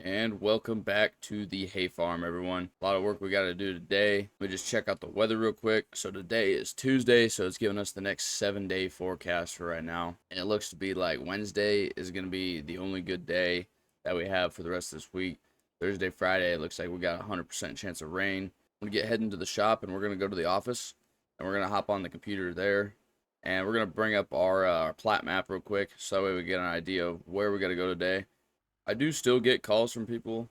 And welcome back to the hay farm, everyone. A lot of work we got to do today. Let me just check out the weather real quick. So today is Tuesday, so it's giving us the next 7-day forecast for right now. And it looks to be like Wednesday is going to be the only good day that we have for the rest of this week. Thursday, Friday, it looks like we got a 100% chance of rain. I'm going to get heading to the shop and we're going to go to the office. And we're going to hop on the computer there. And we're going to bring up our plat map real quick so that way we get an idea of where we got to go today. I do still get calls from people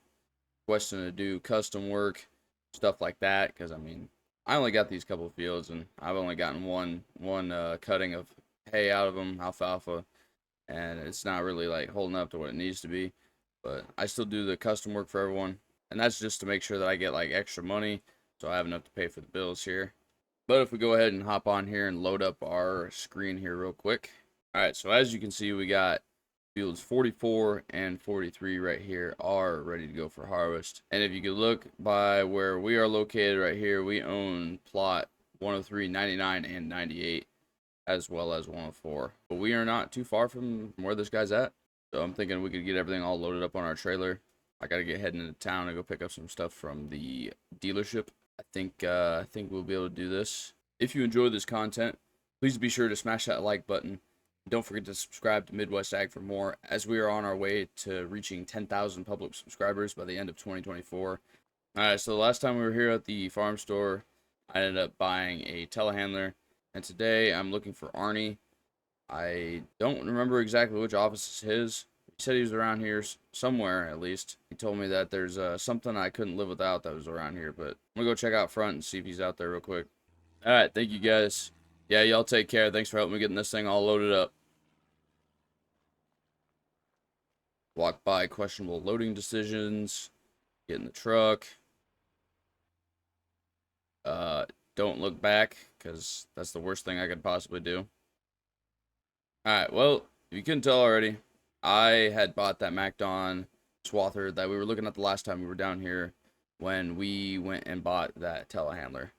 requesting to do custom work, stuff like that, because I mean, I only got these couple of fields, and I've only gotten one cutting of hay out of them, alfalfa, and it's not really like holding up to what it needs to be. But I still do the custom work for everyone, and that's just to make sure that I get like extra money, so I have enough to pay for the bills here. But if we go ahead and hop on here and load up our screen here real quick. All right, so as you can see, we got fields 44 and 43 right here are ready to go for harvest. And if you could look by where we are located right here, we own plot 103, 99, and 98, as well as 104. But we are not too far from where this guy's at. So I'm thinking we could get everything all loaded up on our trailer. I gotta get heading into town and go pick up some stuff from the dealership. I think we'll be able to do this. If you enjoy this content, please be sure to smash that like button. Don't forget to subscribe to Midwest Ag for more, as we are on our way to reaching 10,000 public subscribers by the end of 2024. Alright, so the last time we were here at the farm store, I ended up buying a telehandler, and today I'm looking for Arnie. I don't remember exactly which office is his. He said he was around here somewhere, at least. He told me that there's something I couldn't live without that was around here, but I'm gonna go check out front and see if he's out there real quick. Alright, thank you guys. Yeah, y'all take care. Thanks for helping me getting this thing all loaded up. Walk by questionable loading decisions. Get in the truck. Don't look back, because that's the worst thing I could possibly do. Alright, well, if you couldn't tell already, I had bought that MacDon swather that we were looking at the last time we were down here when we went and bought that telehandler.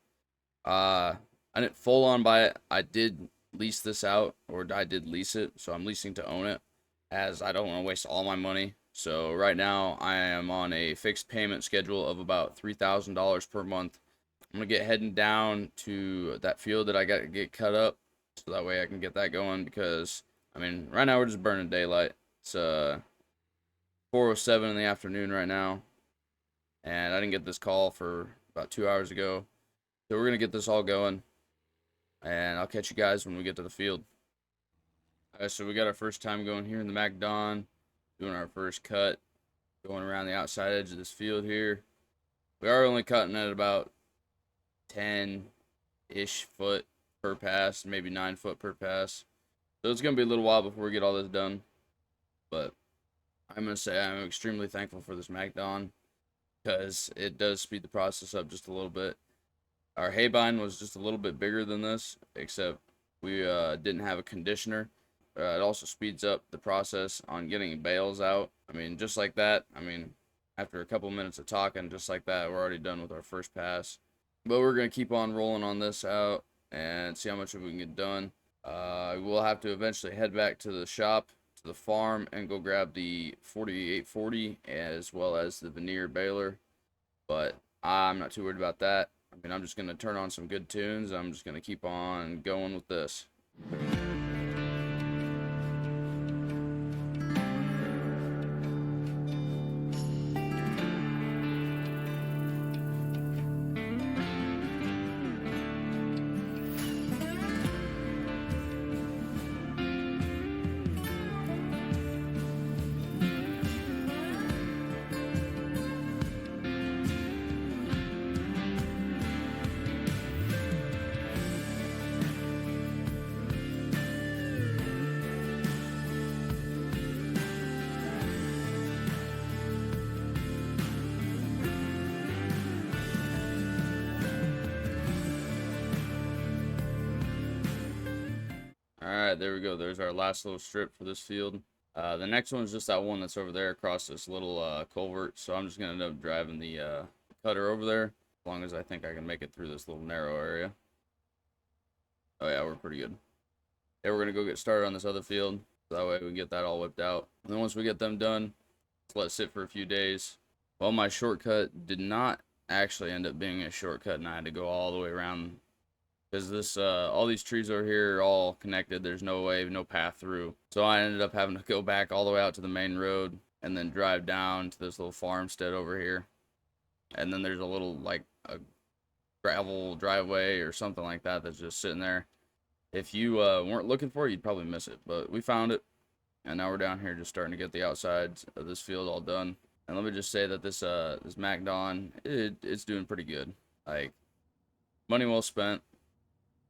I didn't full on buy it. I did lease this out, or I did lease it, so I'm leasing to own it, as I don't want to waste all my money. So right now I am on a fixed payment schedule of about $3,000 per month. I'm gonna get heading down to that field that I got to get cut up, so that way I can get that going, because I mean right now we're just burning daylight. It's 4:07 in the afternoon right now, and I didn't get this call for about 2 hours ago. So we're gonna get this all going, and I'll catch you guys when we get to the field. Alright, so we got our first time going here in the MacDon, doing our first cut, going around the outside edge of this field here. We are only cutting at about 10-ish foot per pass, maybe 9 foot per pass. So it's going to be a little while before we get all this done. But I'm going to say I'm extremely thankful for this MacDon, because it does speed the process up just a little bit. Our hay bind was just a little bit bigger than this, except we didn't have a conditioner. It also speeds up the process on getting bales out. I mean, just like that. I mean, after a couple minutes of talking, just like that, we're already done with our first pass. But we're going to keep on rolling on this out and see how much we can get done. We'll have to eventually head back to the shop, to the farm, and go grab the 4840 as well as the veneer baler. But I'm not too worried about that. I mean, I'm just going to turn on some good tunes. I'm just going to keep on going with this. Alright, there we go. There's our last little strip for this field. The next one is just that one that's over there across this little culvert. So I'm just going to end up driving the cutter over there, as long as I think I can make it through this little narrow area. Oh yeah, we're pretty good. Yeah, we're going to go get started on this other field, so that way we can get that all whipped out. And then once we get them done, Just let it sit for a few days. Well, my shortcut did not actually end up being a shortcut, and I had to go all the way around because this all these trees over here are all connected. There's no way, no path through. So I ended up having to go back all the way out to the main road and then drive down to this little farmstead over here. And then there's a little like a gravel driveway or something like that that's just sitting there. If you weren't looking for it, you'd probably miss it. But we found it, and now we're down here just starting to get the outsides of this field all done. And let me just say that this MacDon, it's doing pretty good. Like, money well spent.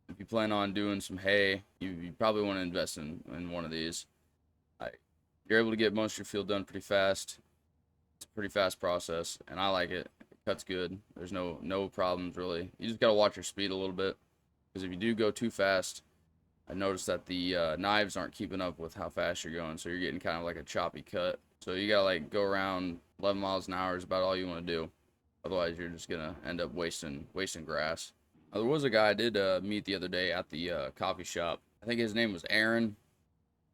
If you plan on doing some hay, you probably want to invest in one of these. Like, you're able to get most of your field done pretty fast. It's a pretty fast process, and I like it. It cuts good. There's no problems really. You just gotta watch your speed a little bit, because if you do go too fast, I noticed that the knives aren't keeping up with how fast you're going, so you're getting kind of like a choppy cut. So you gotta like go around 11 miles an hour is about all you want to do. Otherwise, you're just gonna end up wasting grass. There was a guy I did meet the other day at the coffee shop. I think his name was Aaron,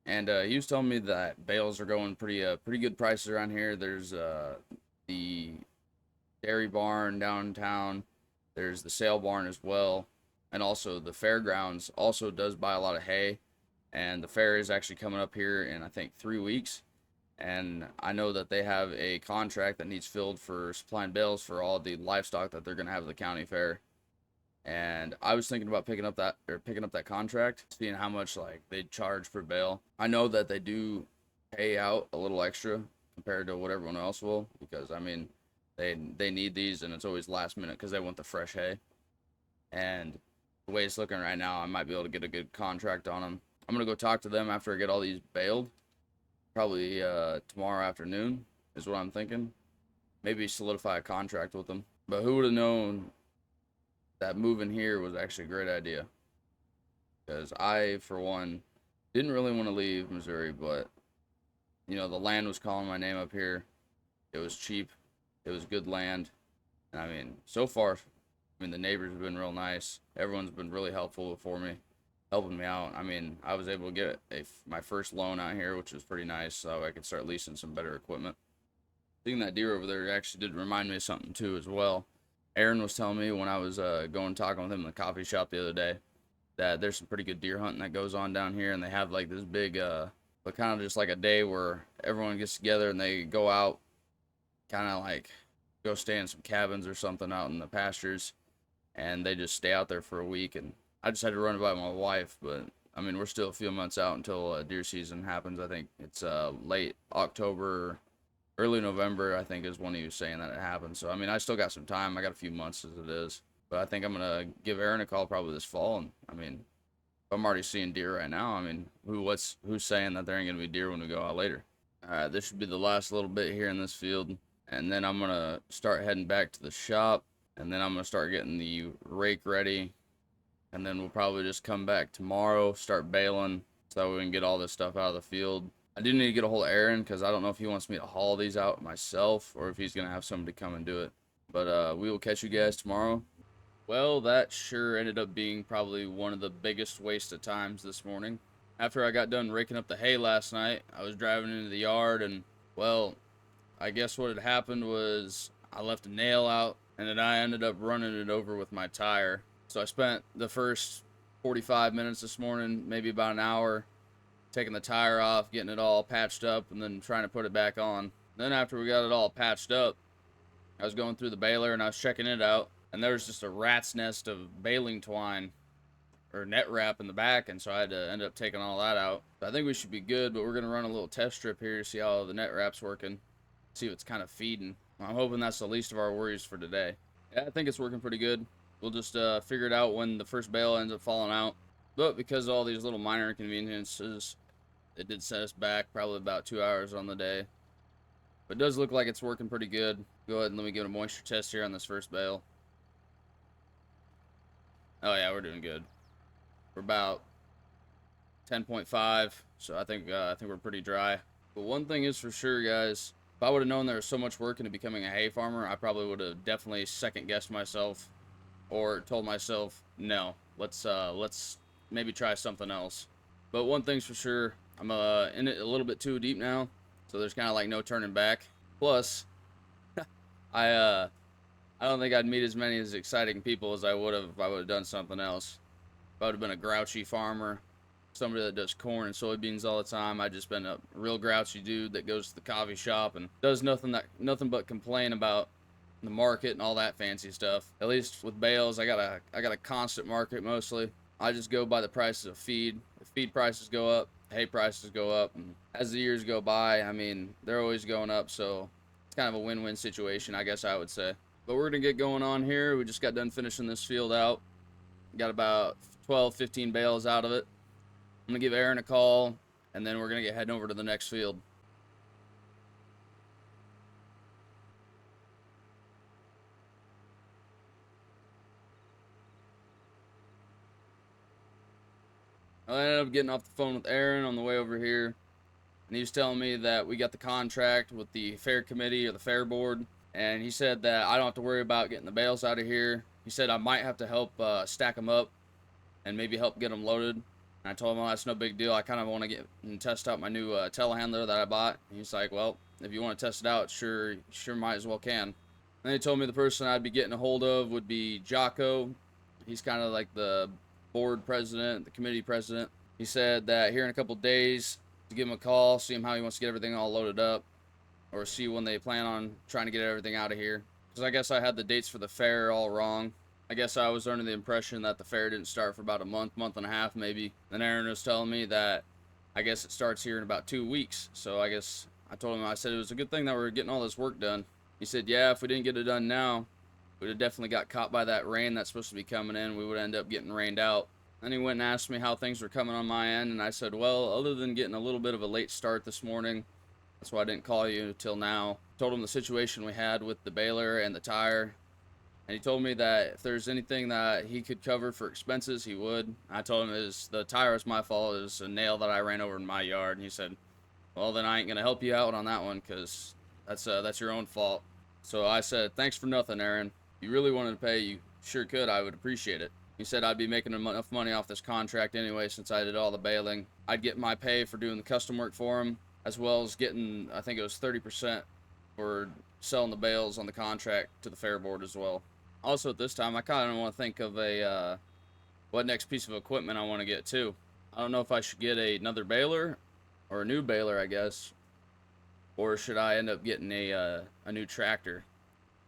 and he was telling me that bales are going pretty good prices around here. There's the dairy barn downtown. There's the sale barn as well, and also the fairgrounds also does buy a lot of hay. And the fair is actually coming up here in I think 3 weeks. And I know that they have a contract that needs filled for supplying bales for all the livestock that they're gonna have at the county fair. And I was thinking about picking up that contract, seeing how much like they charge per bale. I know that they do pay out a little extra compared to what everyone else will, because I mean they need these, and it's always last minute because they want the fresh hay. And the way it's looking right now, I might be able to get a good contract on them. I'm gonna go talk to them after I get all these baled. Probably tomorrow afternoon is what I'm thinking. Maybe solidify a contract with them. But who would have known that moving here was actually a great idea? Because I, for one, didn't really want to leave Missouri, but you know, the land was calling my name up here. It was cheap. It was good land. And I mean, so far, I mean, the neighbors have been real nice. Everyone's been really helpful for me, helping me out. I mean, I was able to get my first loan out here, which was pretty nice, so I could start leasing some better equipment. Seeing that deer over there actually did remind me of something too as well. Aaron was telling me when I was going talking with him in the coffee shop the other day that there's some pretty good deer hunting that goes on down here, and they have like this big but kind of just like a day where everyone gets together and they go out, kind of like go stay in some cabins or something out in the pastures, and they just stay out there for a week. And I just had to run it by my wife, but I mean, we're still a few months out until deer season happens. I think it's late October, early November, I think, is when he was saying that it happens. So I mean, I still got some time. I got a few months as it is, but I think I'm gonna give Aaron a call probably this fall. And I mean, I'm already seeing deer right now. I mean, who's saying that there ain't gonna be deer when we go out later? All right, this should be the last little bit here in this field, and then I'm gonna start heading back to the shop, and then I'm gonna start getting the rake ready, and then we'll probably just come back tomorrow, start baling, so that we can get all this stuff out of the field. I do need to get a hold of Aaron, because I don't know if he wants me to haul these out myself, or if he's gonna have somebody come and do it. But we will catch you guys tomorrow. Well, that sure ended up being probably one of the biggest waste of times this morning. After I got done raking up the hay last night, I was driving into the yard, and, well, I guess what had happened was I left a nail out, and then I ended up running it over with my tire. So I spent the first 45 minutes this morning, maybe about an hour, taking the tire off, getting it all patched up, and then trying to put it back on. Then after we got it all patched up, I was going through the baler and I was checking it out, and there was just a rat's nest of baling twine or net wrap in the back, and so I had to end up taking all that out. So I think we should be good, but we're gonna run a little test strip here to see how the net wrap's working, see if it's kind of feeding. I'm hoping that's the least of our worries for today. Yeah, I think it's working pretty good. We'll just figure it out when the first bale ends up falling out. But because of all these little minor inconveniences, it did set us back probably about 2 hours on the day. But it does look like it's working pretty good. Go ahead and let me give it a moisture test here on this first bale. Oh yeah, we're doing good. We're about 10.5, so I think we're pretty dry. But one thing is for sure, guys, if I would have known there was so much work into becoming a hay farmer, I probably would have definitely second-guessed myself, or told myself, no, let's maybe try something else. But one thing's for sure, I'm in it a little bit too deep now, so there's kind of like no turning back. Plus, I don't think I'd meet as many as exciting people as I would have if I would have done something else. If I would have been a grouchy farmer, somebody that does corn and soybeans all the time, I'd just been a real grouchy dude that goes to the coffee shop and does nothing but complain about the market and all that fancy stuff. At least with bales, I got a constant market mostly. I just go by the prices of feed. If feed prices go up, hay prices go up, and as the years go by, I mean, they're always going up, so it's kind of a win-win situation, I guess I would say. But we're gonna get going on here. We just got done finishing this field out. Got about 12, 15 bales out of it. I'm gonna give Aaron a call, and then we're gonna get heading over to the next field. I ended up getting off the phone with Aaron on the way over here, and he was telling me that we got the contract with the fair committee or the fair board, and he said that I don't have to worry about getting the bales out of here. He said I might have to help stack them up and maybe help get them loaded. And I told him, well, that's no big deal. I kind of want to get and test out my new telehandler that I bought. And he's like, well, if you want to test it out, sure might as well can. Then he told me the person I'd be getting a hold of would be Jocko. He's kind of like the board president, the committee president. He said that here in a couple days to give him a call, see him how he wants to get everything all loaded up, or see when they plan on trying to get everything out of here. Because I guess I had the dates for the fair all wrong. I guess I was under the impression that the fair didn't start for about a month and a half maybe. Then Aaron was telling me that I guess it starts here in about 2 weeks. So I guess I told him, I said it was a good thing that we were getting all this work done. He said, yeah, if we didn't get it done now, we'd have definitely got caught by that rain that's supposed to be coming in. We would end up getting rained out. Then he went and asked me how things were coming on my end, and I said, well, other than getting a little bit of a late start this morning, that's why I didn't call you until now. Told him the situation we had with the baler and the tire. And he told me that if there's anything that he could cover for expenses, he would. I told him the tire is my fault. It was a nail that I ran over in my yard. And he said, well, then I ain't going to help you out on that one because that's your own fault. So I said, thanks for nothing, Aaron. If you really wanted to pay, you sure could. I would appreciate it. He said I'd be making enough money off this contract anyway since I did all the baling. I'd get my pay for doing the custom work for him, as well as getting, I think it was 30% for selling the bales on the contract to the fair board as well. Also at this time, I kind of want to think of what next piece of equipment I want to get too. I don't know if I should get another baler or a new baler, I guess, or should I end up getting a new tractor?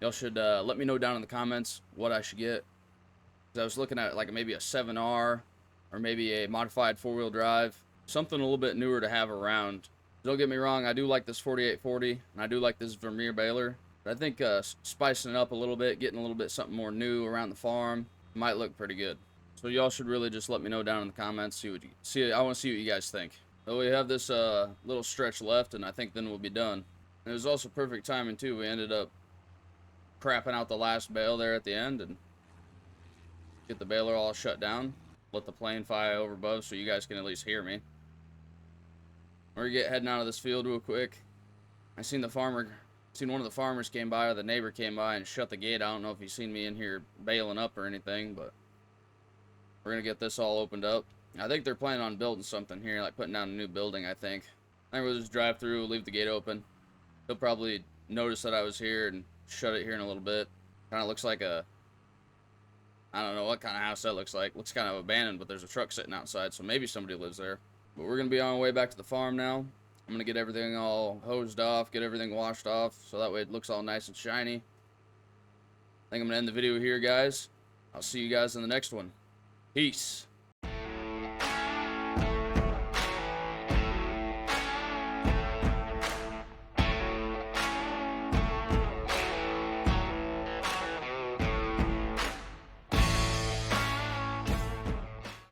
Y'all should let me know down in the comments what I should get. I was looking at like maybe a 7R or maybe a modified 4-wheel drive, something a little bit newer to have around. Don't get me wrong, I do like this 4840 and I do like this Vermeer baler, but I think spicing it up a little bit, getting a little bit something more new around the farm might look pretty good. So y'all should really just let me know down in the comments. I want to see what you guys think. So we have this little stretch left, and I think then we'll be done. And it was also perfect timing too. We ended up crapping out the last bale there at the end and get the baler all shut down. Let the plane fly over above so you guys can at least hear me. We're gonna get heading out of this field real quick. I seen one of the farmers came by, or the neighbor came by and shut the gate. I don't know if he's seen me in here baling up or anything, but we're gonna get this all opened up. I think they're planning on building something here, like putting down a new building, I think. I think we'll just drive through, leave the gate open. He'll probably notice that I was here and shut it here in a little bit. Kind of looks like I don't know what kind of house that looks like. Looks kind of abandoned, but there's a truck sitting outside, so maybe somebody lives there. But we're going to be on our way back to the farm now. I'm going to get everything all hosed off, get everything washed off, so that way it looks all nice and shiny. I think I'm going to end the video here, guys. I'll see you guys in the next one. Peace.